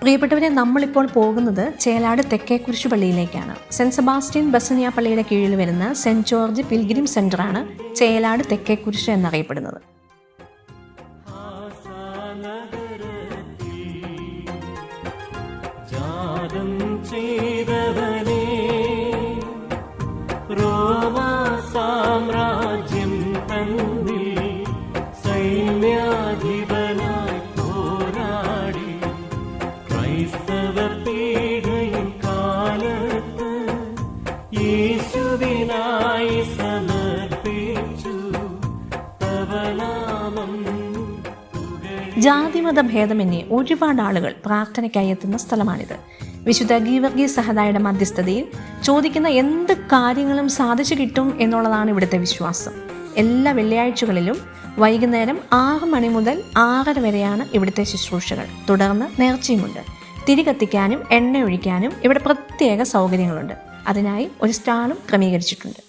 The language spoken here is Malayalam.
പ്രിയപ്പെട്ടവരെ, നമ്മളിപ്പോൾ പോകുന്നത് ചേലാട് തെക്കേക്കുരിശു പള്ളിയിലേക്കാണ്. സെൻറ്റ് സെബാസ്റ്റ്യൻ ബസനിയ പള്ളിയുടെ കീഴിൽ വരുന്ന സെൻറ്റ് ജോർജ് പിൽഗ്രിം സെൻ്ററാണ് ചേലാട് തെക്കേക്കുരിശ് എന്നറിയപ്പെടുന്നത്. ജാതിമത ഭേദമന്യേ ഒരുപാട് ആളുകൾ പ്രാർത്ഥനയ്ക്കായി എത്തുന്ന സ്ഥലമാണിത്. വിശുദ്ധ ഗീവർഗീസ് സഹദായുടെ മധ്യസ്ഥതയിൽ ചോദിക്കുന്ന എന്ത് കാര്യങ്ങളും സാധിച്ചു കിട്ടും എന്നുള്ളതാണ് ഇവിടുത്തെ വിശ്വാസം. എല്ലാ വെള്ളിയാഴ്ചകളിലും വൈകുന്നേരം 6 മണി മുതൽ 6:30 വരെയാണ് ഇവിടുത്തെ ശുശ്രൂഷകൾ. തുടർന്ന് നേർച്ചയുമുണ്ട്. തിരി കത്തിക്കാനും എണ്ണ ഒഴിക്കാനും ഇവിടെ പ്രത്യേക സൗകര്യങ്ങളുണ്ട്. അതിനായി ഒരു സ്റ്റാളും ക്രമീകരിച്ചിട്ടുണ്ട്.